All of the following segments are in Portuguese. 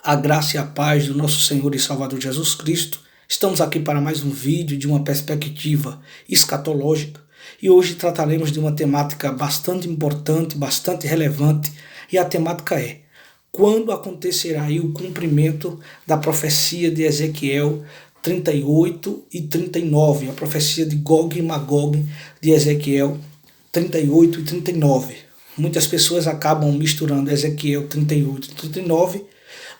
A graça e a paz do nosso Senhor e Salvador Jesus Cristo. Estamos aqui para mais um vídeo de uma perspectiva escatológica e hoje trataremos de uma temática bastante importante, bastante relevante, e a temática é: quando acontecerá aí o cumprimento da profecia de Ezequiel 38 e 39, a profecia de Gog e Magog de Ezequiel 38 e 39. Muitas pessoas acabam misturando Ezequiel 38 e 39,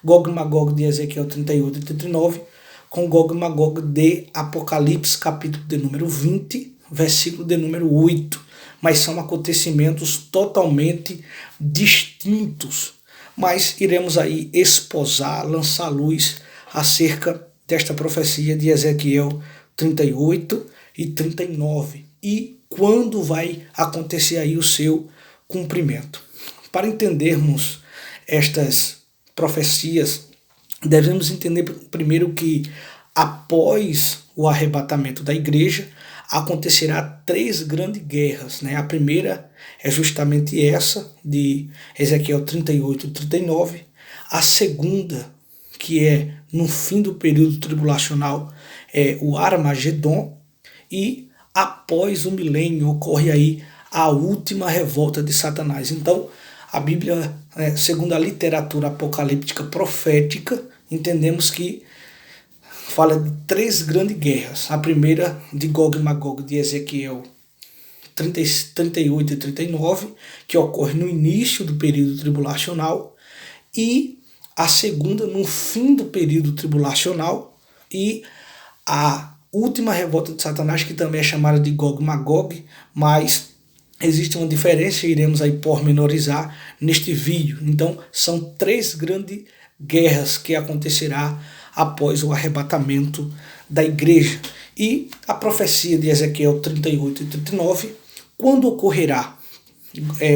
Gog e Magog de Ezequiel 38 e 39, com Gog e Magog de Apocalipse, capítulo de número 20, versículo de número 8. Mas são acontecimentos totalmente distintos. Mas iremos aí esposar, lançar luz acerca desta profecia de Ezequiel 38 e 39. E quando vai acontecer aí o seu cumprimento. Para entendermos estas profecias, devemos entender primeiro que após o arrebatamento da igreja, acontecerá três grandes guerras, né? A primeira é justamente essa, de Ezequiel 38 e 39. A segunda, que é no fim do período tribulacional, é o Armagedon. E após o milênio ocorre aí a última revolta de Satanás. Então, a Bíblia, segundo a literatura apocalíptica profética, entendemos que fala de três grandes guerras. A primeira de Gog e Magog de Ezequiel 38 e 39, que ocorre no início do período tribulacional, e a segunda no fim do período tribulacional, e a última revolta de Satanás, que também é chamada de Gog e Magog, mas existe uma diferença e iremos aí pormenorizar neste vídeo. Então, são três grandes guerras que acontecerá após o arrebatamento da igreja. E a profecia de Ezequiel 38 e 39, quando ocorrerá?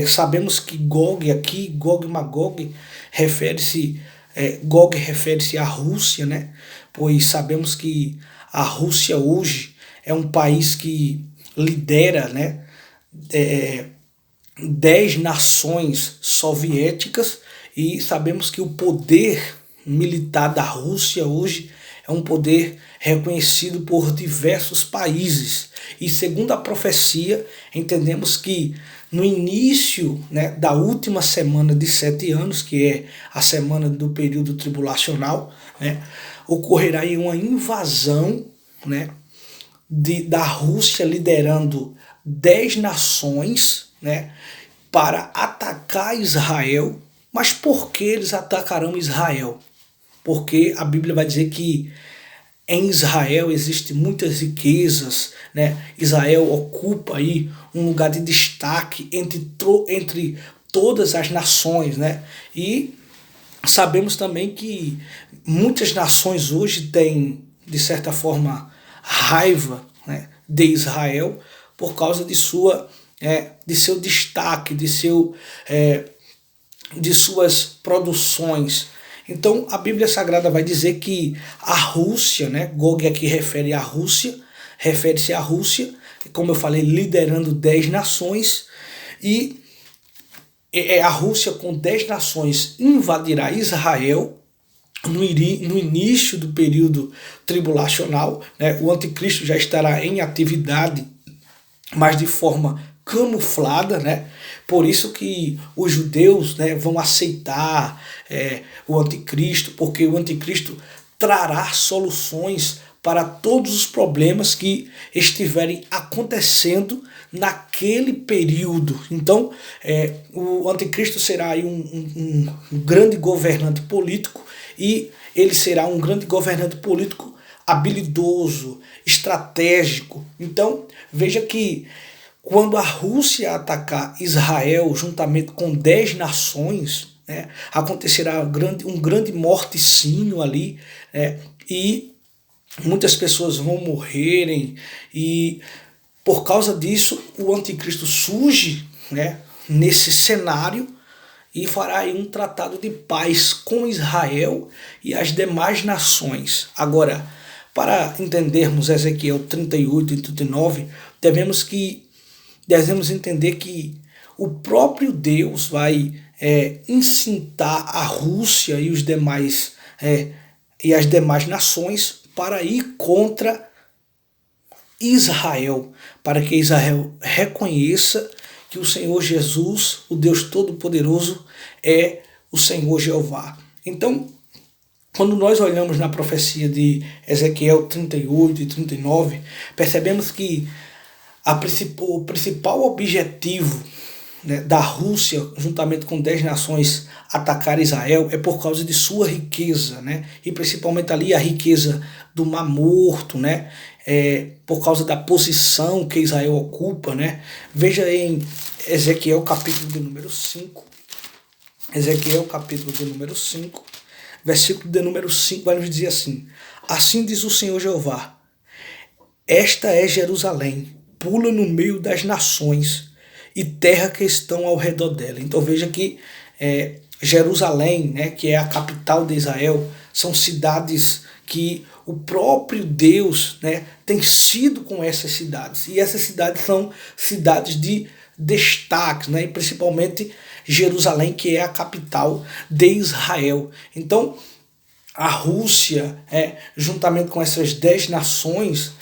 Sabemos que Gog aqui, Gog e Magog, Gog refere-se à Rússia, né? Pois sabemos que a Rússia hoje é um país que lidera, né, 10 nações soviéticas, e sabemos que o poder militar da Rússia hoje é um poder reconhecido por diversos países. E segundo a profecia, entendemos que no início, né, da última semana de 7 anos, que é a semana do período tribulacional, né, ocorrerá aí uma invasão, né, da Rússia liderando 10 nações, né, para atacar Israel. Mas por que eles atacarão Israel? Porque a Bíblia vai dizer que em Israel existem muitas riquezas, né? Israel ocupa aí um lugar de destaque entre todas as nações, né? E sabemos também que muitas nações hoje têm, de certa forma, raiva, né, de Israel por causa de seu destaque, de suas produções. Então a Bíblia Sagrada vai dizer que a Rússia, né, Gog aqui refere-se à Rússia, como eu falei, liderando 10 nações, e a Rússia com 10 nações invadirá Israel no início do período tribulacional, né? O anticristo já estará em atividade, mas de forma camuflada, né? Por isso que os judeus, né, vão aceitar o anticristo, porque o anticristo trará soluções para todos os problemas que estiverem acontecendo naquele período. Então, o anticristo será aí um grande governante político, e ele será um grande governante político habilidoso, estratégico. Então, veja que quando a Rússia atacar Israel juntamente com 10 nações, né, acontecerá um grande morticínio ali, e muitas pessoas vão morrerem, e por causa disso o anticristo surge, né, nesse cenário, e fará aí um tratado de paz com Israel e as demais nações. Agora, para entendermos Ezequiel 38 e 39, devemos entender que o próprio Deus vai incitar a Rússia e as demais nações para ir contra Israel, para que Israel reconheça que o Senhor Jesus, o Deus Todo-Poderoso, é o Senhor Jeová. Então, quando nós olhamos na profecia de Ezequiel 38 e 39, percebemos que o principal objetivo, né, da Rússia, juntamente com 10 nações, atacar Israel é por causa de sua riqueza, né? E principalmente ali a riqueza do Mar Morto, né? Por causa da posição que Israel ocupa, né? Veja em Ezequiel capítulo de número 5, Ezequiel capítulo de número 5, versículo de número 5 vai nos dizer assim: assim diz o Senhor Jeová, esta é Jerusalém, pula no meio das nações e terra que estão ao redor dela. Então veja que Jerusalém, né, que é a capital de Israel, são cidades que o próprio Deus, né, tem sido com essas cidades. E essas cidades são cidades de destaque, né, e principalmente Jerusalém, que é a capital de Israel. Então a Rússia, juntamente com essas 10 nações,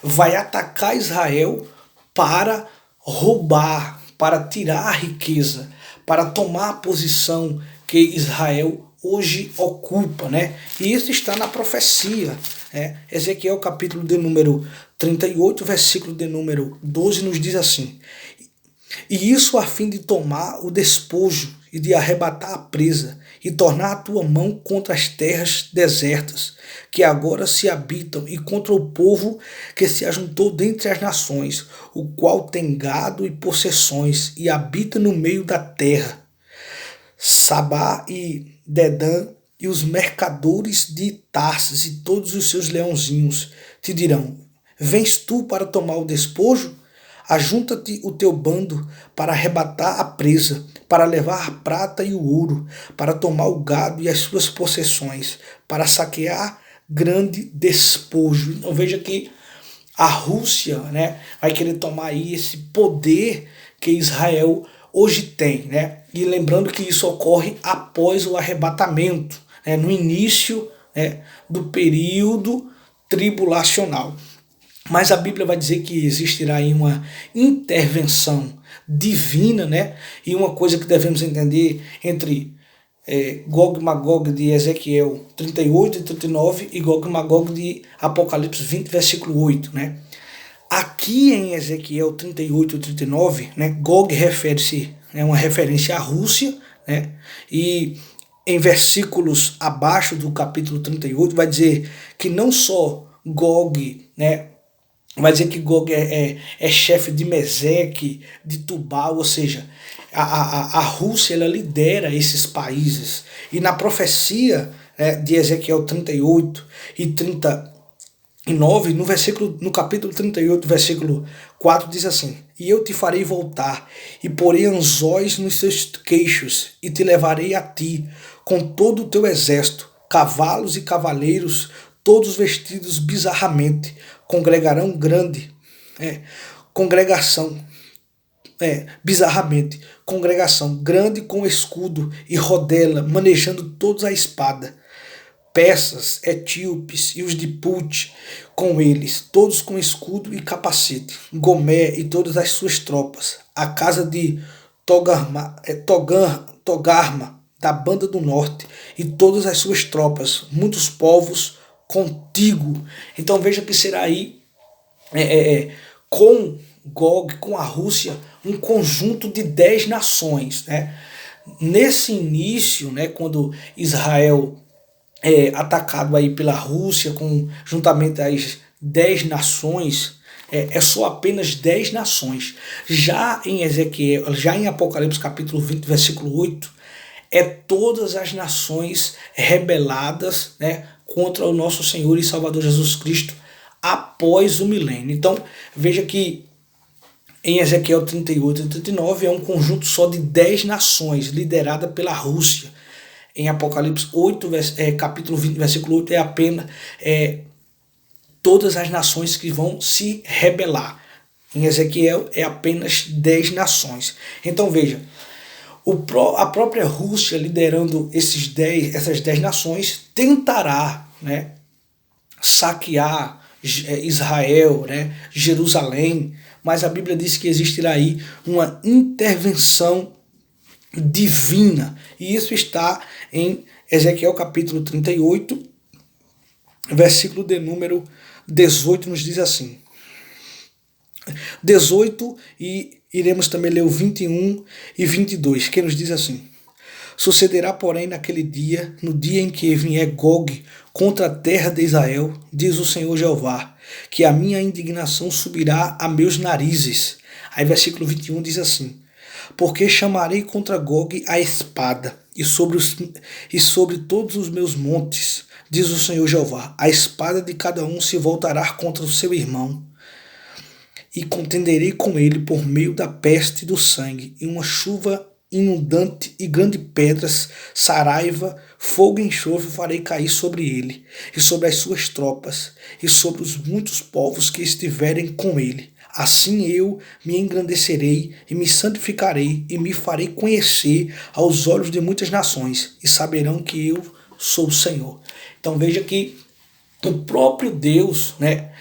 vai atacar Israel para roubar, para tirar a riqueza, para tomar a posição que Israel hoje ocupa, né? E isso está na profecia. Ezequiel capítulo de número 38, versículo de número 12 nos diz assim: e isso a fim de tomar o despojo e de arrebatar a presa e tornar a tua mão contra as terras desertas que agora se habitam e contra o povo que se ajuntou dentre as nações, o qual tem gado e possessões e habita no meio da terra. Sabá e Dedã e os mercadores de Tarsis e todos os seus leãozinhos te dirão: vens tu para tomar o despojo? Ajunta-te o teu bando para arrebatar a presa, para levar a prata e o ouro, para tomar o gado e as suas possessões, para saquear grande despojo. Então veja que a Rússia, né, vai querer tomar aí esse poder que Israel hoje tem, né? E lembrando que isso ocorre após o arrebatamento, né, no início, né, do período tribulacional. Mas a Bíblia vai dizer que existirá aí uma intervenção divina, né? E uma coisa que devemos entender entre Gog e Magog de Ezequiel 38 e 39 e Gog e Magog de Apocalipse 20, versículo 8, né? Aqui em Ezequiel 38 e 39, né, Gog refere-se, é uma referência à Rússia, né? E em versículos abaixo do capítulo 38 vai dizer que não só Gog, né, vai dizer que Gog é chefe de Meseque, de Tubal, ou seja, a Rússia ela lidera esses países. E na profecia, de Ezequiel 38 e 39, no capítulo 38, versículo 4, diz assim: e eu te farei voltar, e porei anzóis nos seus queixos, e te levarei a ti, com todo o teu exército, cavalos e cavaleiros, todos vestidos bizarramente, congregarão grande, congregação, bizarramente, congregação grande com escudo e rodela, manejando todos a espada, persas, etíopes e os de Put com eles, todos com escudo e capacete, Gomé e todas as suas tropas, a casa de Togarma da banda do norte e todas as suas tropas, muitos povos contigo. Então veja que será aí com Gog, com a Rússia, um conjunto de 10 nações, né? Nesse início, né, quando Israel é atacado aí pela Rússia, juntamente as 10 nações, é só apenas 10 nações. Já em Ezequiel, já em Apocalipse capítulo 20, versículo 8, todas as nações rebeladas, né, contra o nosso Senhor e Salvador Jesus Cristo após o milênio. Então veja que em Ezequiel 38 e 39 é um conjunto só de 10 nações liderada pela Rússia. Em Apocalipse 8, capítulo 20, versículo 8, é apenas todas as nações que vão se rebelar. Em Ezequiel é apenas 10 nações. Então veja, A própria Rússia, liderando essas 10 nações, tentará, né, saquear Israel, né, Jerusalém, mas a Bíblia diz que existirá aí uma intervenção divina, e isso está em Ezequiel capítulo 38, versículo de número 18, nos diz assim, 18, e iremos também ler o 21 e 22, que nos diz assim: sucederá, porém, naquele dia, no dia em que vier Gog contra a terra de Israel, diz o Senhor Jeová, que a minha indignação subirá a meus narizes. Aí versículo 21 diz assim: porque chamarei contra Gog a espada, e sobre todos os meus montes, diz o Senhor Jeová, a espada de cada um se voltará contra o seu irmão, e contenderei com ele por meio da peste e do sangue, e uma chuva inundante e grande pedras, saraiva, fogo e enxofre farei cair sobre ele, e sobre as suas tropas, e sobre os muitos povos que estiverem com ele. Assim eu me engrandecerei e me santificarei e me farei conhecer aos olhos de muitas nações, e saberão que eu sou o Senhor. Então veja que o próprio Deus, né,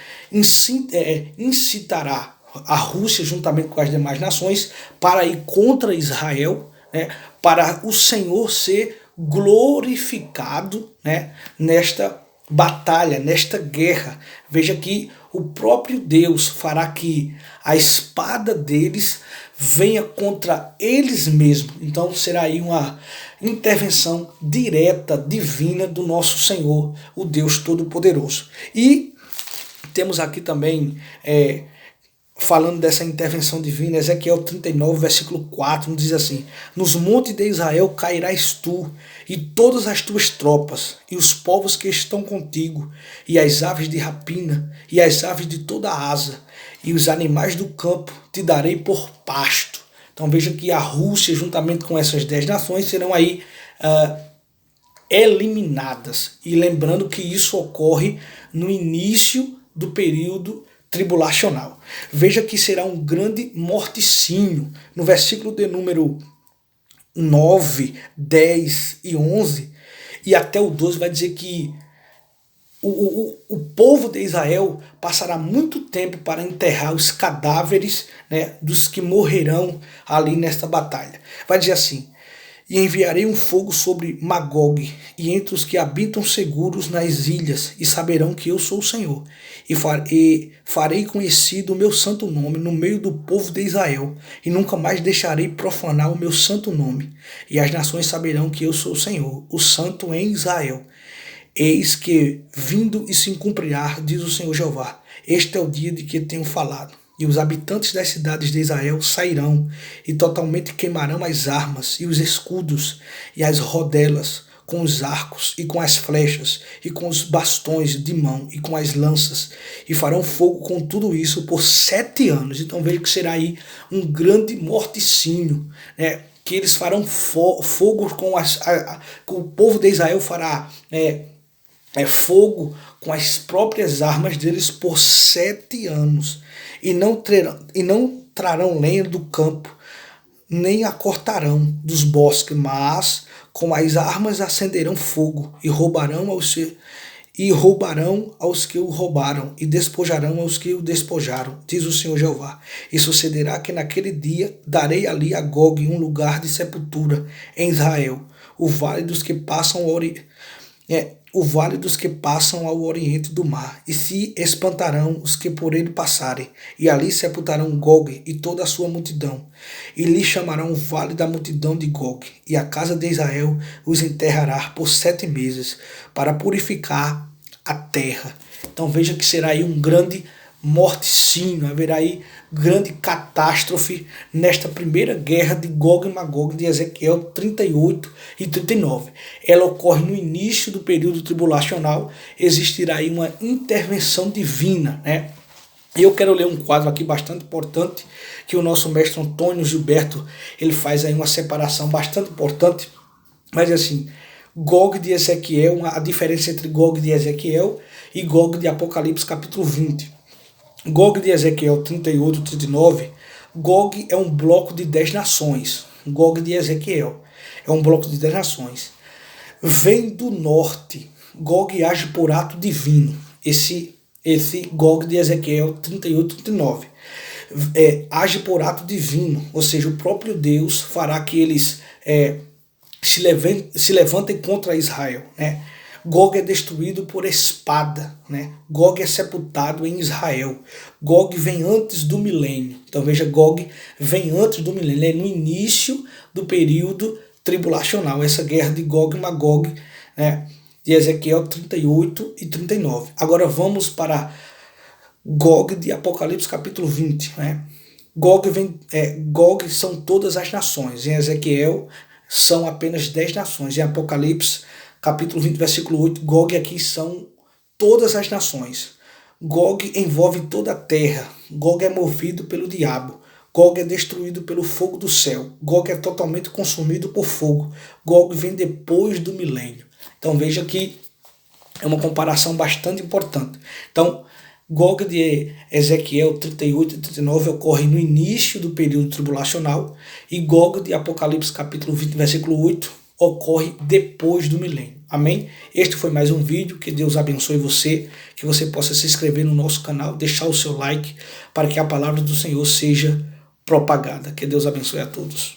incitará a Rússia juntamente com as demais nações para ir contra Israel, né, para o Senhor ser glorificado, né, nesta batalha, nesta guerra. Veja que o próprio Deus fará que a espada deles venha contra eles mesmos. Então será aí uma intervenção direta, divina do nosso Senhor, o Deus Todo-Poderoso. E temos aqui também, falando dessa intervenção divina, Ezequiel 39, versículo 4, nos diz assim: nos montes de Israel cairás tu, e todas as tuas tropas, e os povos que estão contigo, e as aves de rapina, e as aves de toda asa, e os animais do campo te darei por pasto. Então veja que a Rússia, juntamente com essas 10 nações, serão aí eliminadas. E lembrando que isso ocorre no início do período tribulacional. Veja que será um grande morticínio. No versículo de número 9, 10 e 11, e até o 12 vai dizer que o povo de Israel passará muito tempo para enterrar os cadáveres, né, dos que morrerão ali nesta batalha. Vai dizer assim: e enviarei um fogo sobre Magog, e entre os que habitam seguros nas ilhas, e saberão que eu sou o Senhor. E farei conhecido o meu santo nome no meio do povo de Israel, e nunca mais deixarei profanar o meu santo nome. E as nações saberão que eu sou o Senhor, o santo em Israel. Eis que vindo e se cumprirá, diz o Senhor Jeová. Este é o dia de que tenho falado. E os habitantes das cidades de Israel sairão e totalmente queimarão as armas e os escudos e as rodelas, com os arcos e com as flechas e com os bastões de mão e com as lanças, e farão fogo com tudo isso por 7 anos. Então veja que será aí um grande morticínio, né? Que eles farão fogo com o povo de Israel fará fogo com as próprias armas deles por 7 anos. E não trarão lenha do campo, nem a cortarão dos bosques, mas com as armas acenderão fogo, e roubarão aos que o roubaram, e despojarão aos que o despojaram, diz o Senhor Jeová. E sucederá que naquele dia darei ali a Gog um lugar de sepultura em Israel, o vale dos que passam ao oriente do mar, e se espantarão os que por ele passarem, e ali sepultarão Gog e toda a sua multidão, e lhe chamarão o vale da multidão de Gog, e a casa de Israel os enterrará por 7 meses, para purificar a terra. Então veja que será aí um grande morticínio, haverá aí grande catástrofe nesta primeira guerra de Gog e Magog de Ezequiel 38 e 39. Ela ocorre no início do período tribulacional, existirá aí uma intervenção divina, né? E eu quero ler um quadro aqui bastante importante, que o nosso mestre Antônio Gilberto, ele faz aí uma separação bastante importante, mas assim, Gog de Ezequiel, a diferença entre Gog de Ezequiel e Gog de Apocalipse capítulo 20. Gog de Ezequiel 38 e 39, Gog é um bloco de 10 nações, Gog de Ezequiel. É um bloco de 10 nações. Vem do norte. Gog age por ato divino. Esse Gog de Ezequiel 38, 39. Age por ato divino, ou seja, o próprio Deus fará que eles se levantem contra Israel, né? Gog é destruído por espada, né? Gog é sepultado em Israel. Gog vem antes do milênio. Então veja, Gog vem antes do milênio, é no início do período tribulacional, essa guerra de Gog e Magog, né? De Ezequiel 38 e 39. Agora vamos para Gog de Apocalipse capítulo 20, né? Gog são todas as nações. Em Ezequiel são apenas 10 nações. Em Apocalipse capítulo 20, versículo 8, Gog aqui são todas as nações. Gog envolve toda a terra. Gog é movido pelo diabo. Gog é destruído pelo fogo do céu. Gog é totalmente consumido por fogo. Gog vem depois do milênio. Então veja que é uma comparação bastante importante. Então, Gog de Ezequiel 38 e 39 ocorre no início do período tribulacional e Gog de Apocalipse capítulo 20, versículo 8 ocorre depois do milênio. Amém? Este foi mais um vídeo, que Deus abençoe você, que você possa se inscrever no nosso canal, deixar o seu like para que a palavra do Senhor seja propagada. Que Deus abençoe a todos.